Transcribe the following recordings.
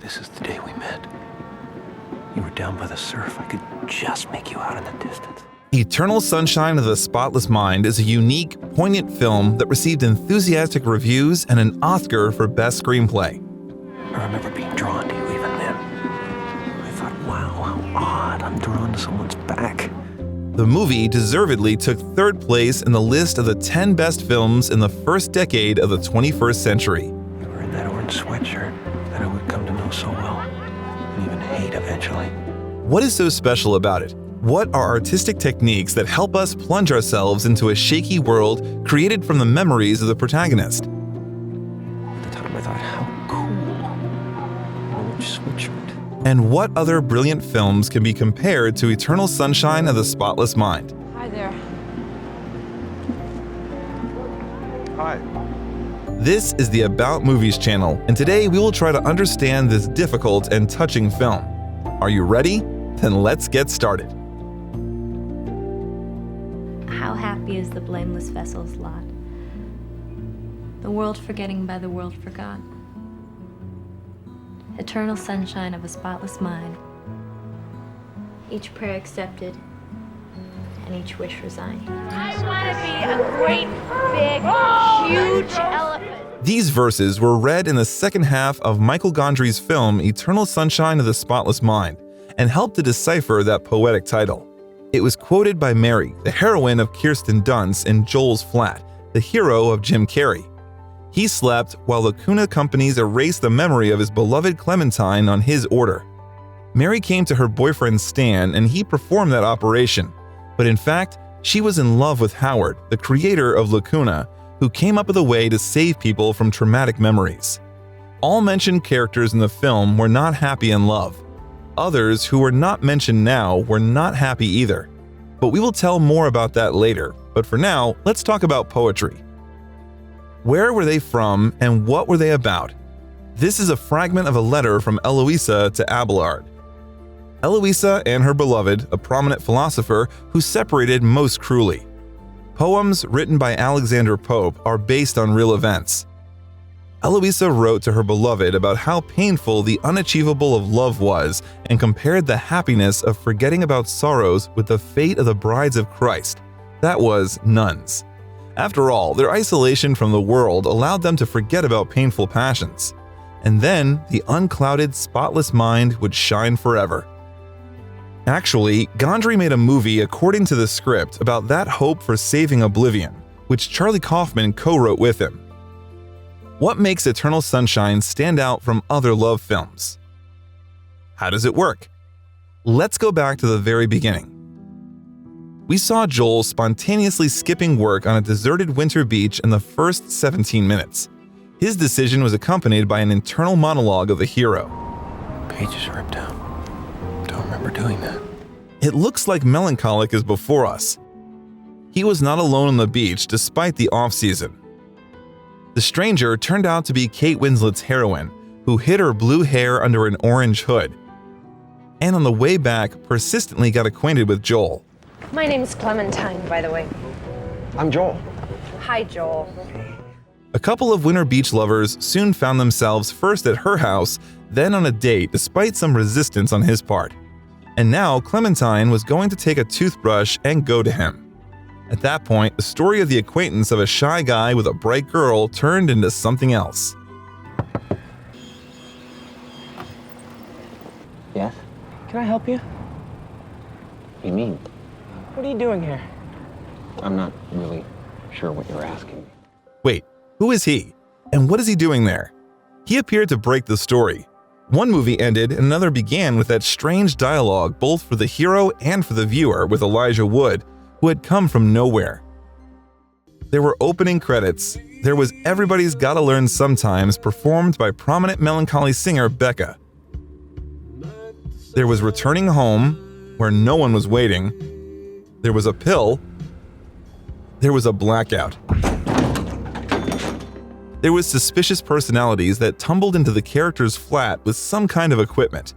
This is the day we met. You were down by the surf. I could just make you out in the distance. Eternal Sunshine of the Spotless Mind is a unique, poignant film that received enthusiastic reviews and an Oscar for Best Screenplay. I remember being drawn to you even then. I thought, wow, how odd. I'm drawn to someone's back. The movie deservedly took third place in the list of the 10 best films in the first decade of the 21st century. You were in that orange sweatshirt that I would come to know so well, and even hate eventually. What is so special about it? What are artistic techniques that help us plunge ourselves into a shaky world created from the memories of the protagonist? At the time I thought, how cool. An orange sweatshirt. And what other brilliant films can be compared to Eternal Sunshine of the Spotless Mind? Hi there. Hi. This is the About Movies channel, and today we will try to understand this difficult and touching film. Are you ready? Then let's get started. How happy is the blameless vessel's lot, the world forgetting by the world forgot. Eternal sunshine of a spotless mind, each prayer accepted and each wish resigned. I want to be a great, big, huge elephant. These verses were read in the second half of Michel Gondry's film Eternal Sunshine of the Spotless Mind and helped to decipher that poetic title. It was quoted by Mary, the heroine of Kirsten Dunst in Joel's Flat, the hero of Jim Carrey. He slept while the Kuna companies erased the memory of his beloved Clementine on his order. Mary came to her boyfriend Stan and he performed that operation, but in fact, she was in love with Howard, the creator of Lacuna, who came up with a way to save people from traumatic memories. All mentioned characters in the film were not happy in love. Others who were not mentioned now were not happy either. But we will tell more about that later, but for now, let's talk about poetry. Where were they from and what were they about? This is a fragment of a letter from Eloisa to Abelard. Eloisa and her beloved, a prominent philosopher who separated most cruelly. Poems written by Alexander Pope are based on real events. Eloisa wrote to her beloved about how painful the unachievable of love was and compared the happiness of forgetting about sorrows with the fate of the brides of Christ. That was nuns. After all, their isolation from the world allowed them to forget about painful passions. And then the unclouded, spotless mind would shine forever. Actually, Gondry made a movie according to the script about that hope for saving oblivion, which Charlie Kaufman co-wrote with him. What makes Eternal Sunshine stand out from other love films? How does it work? Let's go back to the very beginning. We saw Joel spontaneously skipping work on a deserted winter beach in the first 17 minutes. His decision was accompanied by an internal monologue of the hero. Pages ripped out. Don't remember doing that. It looks like melancholic is before us. He was not alone on the beach despite the off-season. The stranger turned out to be Kate Winslet's heroine, who hid her blue hair under an orange hood. And on the way back, persistently got acquainted with Joel. My name's Clementine, by the way. I'm Joel. Hi, Joel. A couple of winter beach lovers soon found themselves first at her house, then on a date despite some resistance on his part. And now Clementine was going to take a toothbrush and go to him. At that point, the story of the acquaintance of a shy guy with a bright girl turned into something else. Yes? Can I help you? What do you mean? What are you doing here? I'm not really sure what you're asking. Wait, who is he? And what is he doing there? He appeared to break the story. One movie ended and another began with that strange dialogue both for the hero and for the viewer with Elijah Wood, who had come from nowhere. There were opening credits. There was Everybody's Gotta Learn Sometimes, performed by prominent melancholy singer Becca. There was Returning Home, where no one was waiting. There was a pill. There was a blackout. There was Suspicious Personalities that tumbled into the character's flat with some kind of equipment.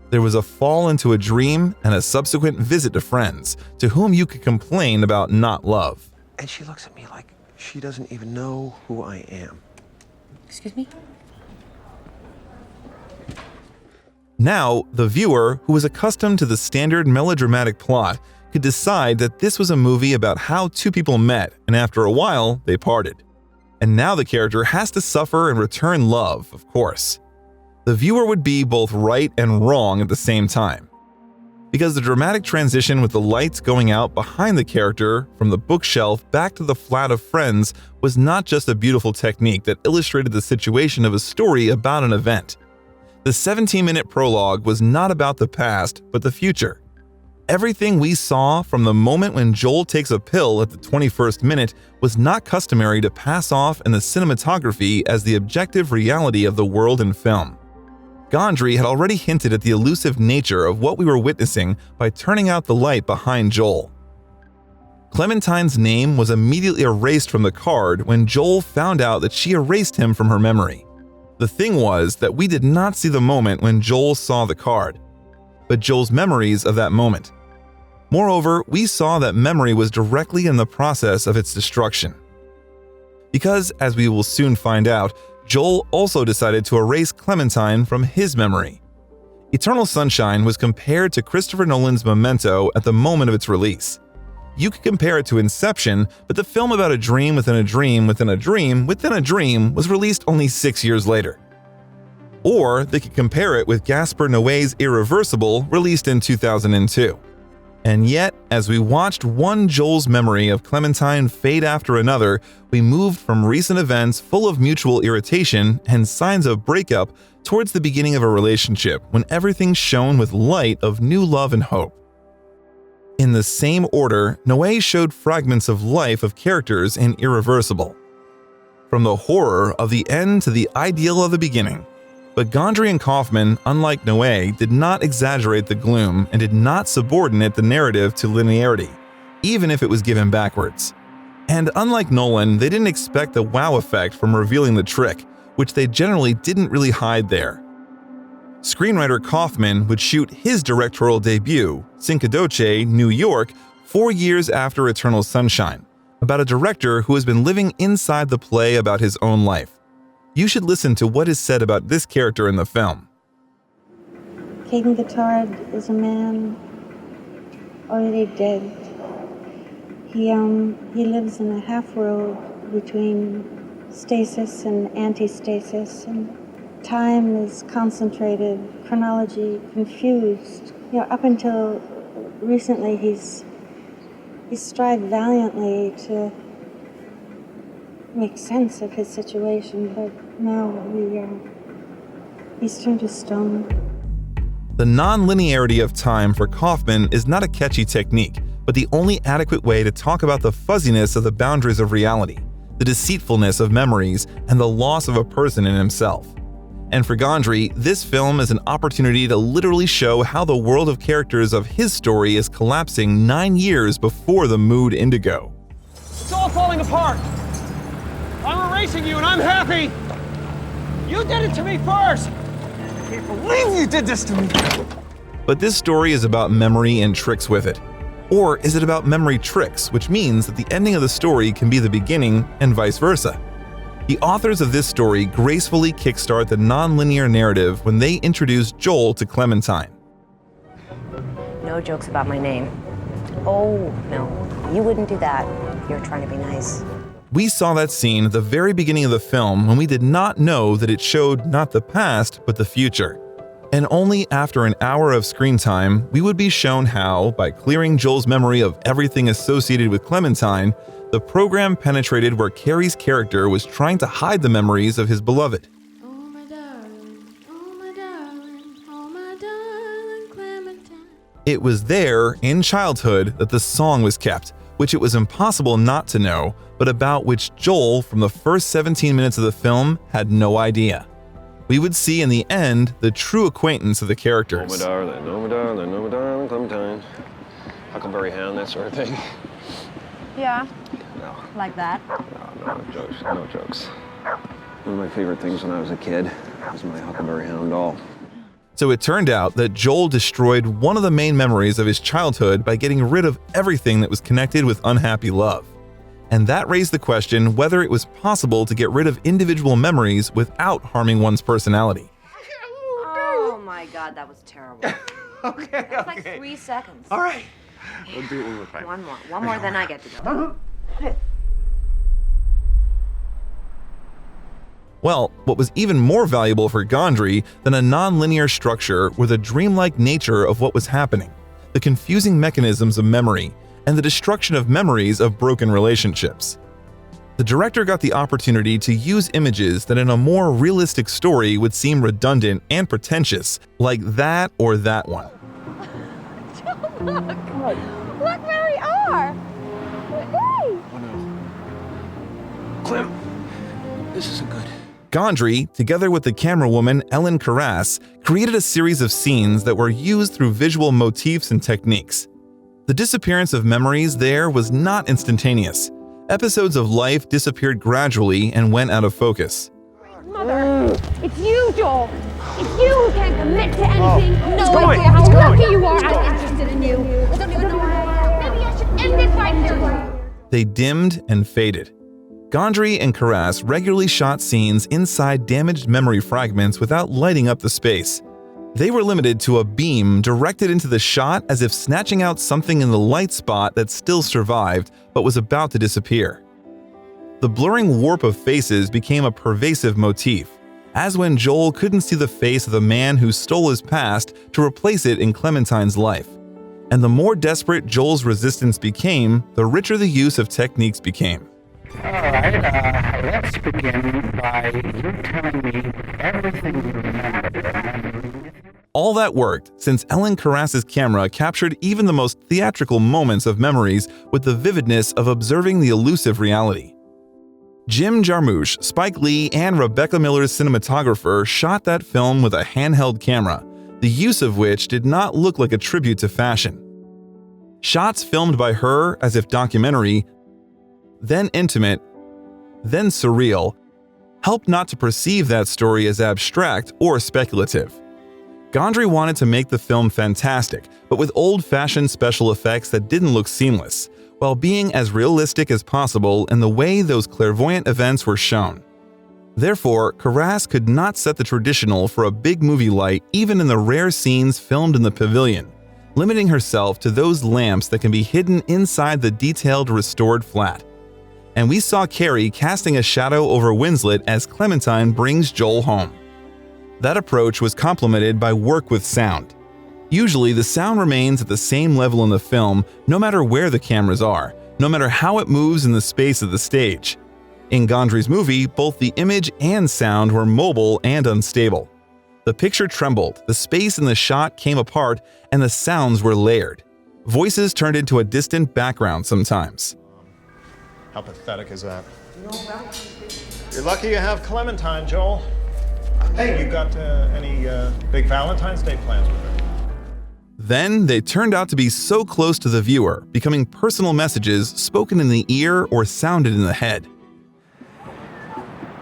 There was a fall into a dream and a subsequent visit to friends, to whom you could complain about not love. And she looks at me like she doesn't even know who I am. Excuse me? Now, the viewer, who was accustomed to the standard melodramatic plot, could decide that this was a movie about how two people met and after a while, they parted. And now the character has to suffer and return love, of course. The viewer would be both right and wrong at the same time. Because the dramatic transition with the lights going out behind the character from the bookshelf back to the flat of friends was not just a beautiful technique that illustrated the situation of a story about an event. The 17-minute prologue was not about the past, but the future. Everything we saw from the moment when Joel takes a pill at the 21st minute was not customary to pass off in the cinematography as the objective reality of the world in film. Gondry had already hinted at the elusive nature of what we were witnessing by turning out the light behind Joel. Clementine's name was immediately erased from the card when Joel found out that she erased him from her memory. The thing was that we did not see the moment when Joel saw the card, but Joel's memories of that moment. Moreover, we saw that memory was directly in the process of its destruction. Because, as we will soon find out, Joel also decided to erase Clementine from his memory. Eternal Sunshine was compared to Christopher Nolan's Memento at the moment of its release. You could compare it to Inception, but the film about a dream within a dream within a dream within a dream was released only 6 years later. Or they could compare it with Gaspar Noé's Irreversible, released in 2002. And yet, as we watched one Joel's memory of Clementine fade after another, we moved from recent events full of mutual irritation and signs of breakup towards the beginning of a relationship when everything shone with light of new love and hope. In the same order, Noé showed fragments of life of characters in Irreversible. From the horror of the end to the ideal of the beginning. But Gondry and Kaufman, unlike Noé, did not exaggerate the gloom and did not subordinate the narrative to linearity, even if it was given backwards. And unlike Nolan, they didn't expect the wow effect from revealing the trick, which they generally didn't really hide there. Screenwriter Kaufman would shoot his directorial debut, Cinque Doce, New York, 4 years after Eternal Sunshine, about a director who has been living inside the play about his own life. You should listen to what is said about this character in the film. King Guitard is a man already dead. He lives in a half-world between stasis and anti-stasis, and time is concentrated, chronology confused. Up until recently, he's strived valiantly to make sense of his situation, but now he's turned to stone. The non-linearity of time for Kaufman is not a catchy technique, but the only adequate way to talk about the fuzziness of the boundaries of reality, the deceitfulness of memories, and the loss of a person in himself. And for Gondry, this film is an opportunity to literally show how the world of characters of his story is collapsing 9 years before the mood Indigo. It's all falling apart. I'm erasing you and I'm happy. You did it to me first. I can't believe you did this to me. But this story is about memory and tricks with it. Or is it about memory tricks, which means that the ending of the story can be the beginning and vice versa? The authors of this story gracefully kickstart the non-linear narrative when they introduce Joel to Clementine. No jokes about my name. Oh, no, you wouldn't do that. You're trying to be nice. We saw that scene at the very beginning of the film when we did not know that it showed not the past, but the future. And only after an hour of screen time, we would be shown how, by clearing Joel's memory of everything associated with Clementine, the program penetrated where Carrey's character was trying to hide the memories of his beloved. Oh my darling, oh my darling, oh my darling Clementine. It was there, in childhood, that the song was kept, which it was impossible not to know, but about which Joel, from the first 17 minutes of the film, had no idea. We would see in the end the true acquaintance of the characters. Oh my darling, oh my darling, oh my darling Clementine. Huckleberry Hound, that sort of thing. Yeah, No, like that. no jokes, no jokes. One of my favorite things when I was a kid was my Huckleberry Hound doll. So it turned out that Joel destroyed one of the main memories of his childhood by getting rid of everything that was connected with unhappy love. And that raised the question whether it was possible to get rid of individual memories without harming one's personality. Oh my my God, that was terrible. Okay, That's like 3 seconds. All right. We'll do it one more time. One more, then I get to go. Well, what was even more valuable for Gondry than a non-linear structure were the dreamlike nature of what was happening, the confusing mechanisms of memory, and the destruction of memories of broken relationships. The director got the opportunity to use images that in a more realistic story would seem redundant and pretentious, like that or that one. Look where we are. Hey. Oh no. Clem, this isn't good. Gondry, together with the camerawoman Ellen Carras, created a series of scenes that were used through visual motifs and techniques. The disappearance of memories there was not instantaneous. Episodes of life disappeared gradually and went out of focus. Mother, it's you, Joel. It's you who can't commit to anything. No going? idea how It's going. lucky you are. I'm interested in you. I don't even know why. Maybe I should end it right here. They dimmed and faded. Gondry and Carras regularly shot scenes inside damaged memory fragments without lighting up the space. They were limited to a beam directed into the shot as if snatching out something in the light spot that still survived but was about to disappear. The blurring warp of faces became a pervasive motif, as when Joel couldn't see the face of the man who stole his past to replace it in Clementine's life. And the more desperate Joel's resistance became, the richer the use of techniques became. All right, let's begin by you telling me everything you remember. All that worked, since Ellen Carras's camera captured even the most theatrical moments of memories with the vividness of observing the elusive reality. Jim Jarmusch, Spike Lee, and Rebecca Miller's cinematographer shot that film with a handheld camera, the use of which did not look like a tribute to fashion. Shots filmed by her as if documentary, then intimate, then surreal, helped not to perceive that story as abstract or speculative. Gondry wanted to make the film fantastic, but with old-fashioned special effects that didn't look seamless, while being as realistic as possible in the way those clairvoyant events were shown. Therefore, Carras could not set the traditional for a big movie light even in the rare scenes filmed in the pavilion, limiting herself to those lamps that can be hidden inside the detailed restored flat. And we saw Carrey casting a shadow over Winslet as Clementine brings Joel home. That approach was complemented by work with sound. Usually, the sound remains at the same level in the film no matter where the cameras are, no matter how it moves in the space of the stage. In Gondry's movie, both the image and sound were mobile and unstable. The picture trembled, the space in the shot came apart, and the sounds were layered. Voices turned into a distant background sometimes. How pathetic is that? You're lucky you have Clementine, Joel. Hey, you got any big Valentine's Day plans with her? Then they turned out to be so close to the viewer, becoming personal messages spoken in the ear or sounded in the head.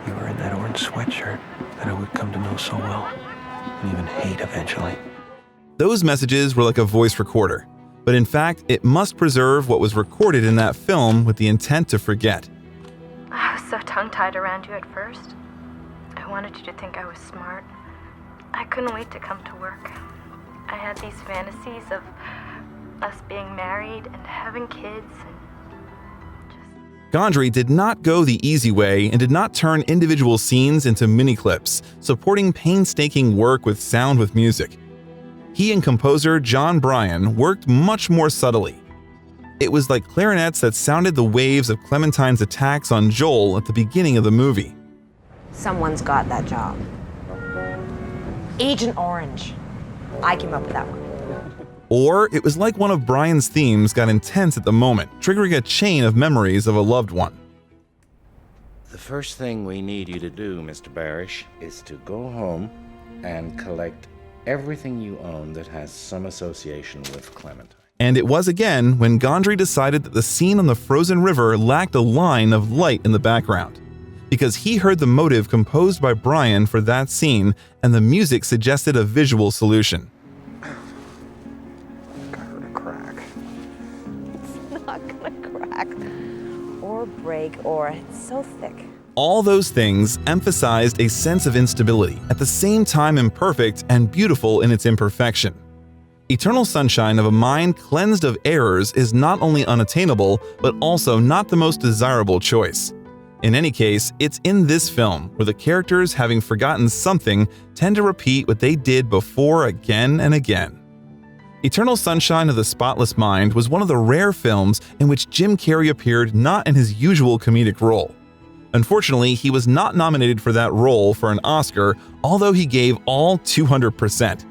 You were in that orange sweatshirt that I would come to know so well, and even hate eventually. Those messages were like a voice recorder, but in fact, it must preserve what was recorded in that film with the intent to forget. I was so tongue-tied around you at first. I wanted you to think I was smart. I couldn't wait to come to work. I had these fantasies of us being married and having kids and just... Gondry did not go the easy way and did not turn individual scenes into mini-clips, supporting painstaking work with sound with music. He and composer John Bryan worked much more subtly. It was like clarinets that sounded the waves of Clementine's attacks on Joel at the beginning of the movie. Someone's got that job. Agent Orange. I came up with that one. Or it was like one of Bryan's themes got intense at the moment, triggering a chain of memories of a loved one. The first thing we need you to do, Mr. Barish, is to go home and collect everything you own that has some association with Clementine. And it was again when Gondry decided that the scene on the frozen river lacked a line of light in the background, because he heard the motive composed by Bryan for that scene and the music suggested a visual solution. I heard a crack. It's not gonna crack or break, or it's so thick. all those things emphasized a sense of instability, at the same time imperfect and beautiful in its imperfection. Eternal Sunshine of a Mind Cleansed of Errors is not only unattainable, but also not the most desirable choice. In any case, it's in this film where the characters, having forgotten something, tend to repeat what they did before again and again. Eternal Sunshine of the Spotless Mind was one of the rare films in which Jim Carrey appeared not in his usual comedic role. Unfortunately, he was not nominated for that role for an Oscar, although he gave all 200%.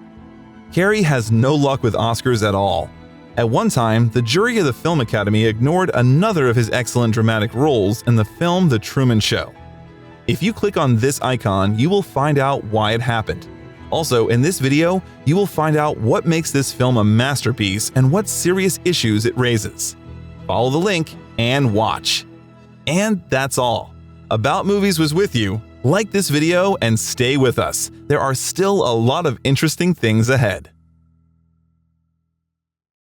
Carrey has no luck with Oscars at all. At one time, the jury of the Film Academy ignored another of his excellent dramatic roles in the film The Truman Show. If you click on this icon, you will find out why it happened. Also, in this video, you will find out what makes this film a masterpiece and what serious issues it raises. Follow the link and watch. And that's all. About Movies was with you. Like this video and stay with us. There are still a lot of interesting things ahead.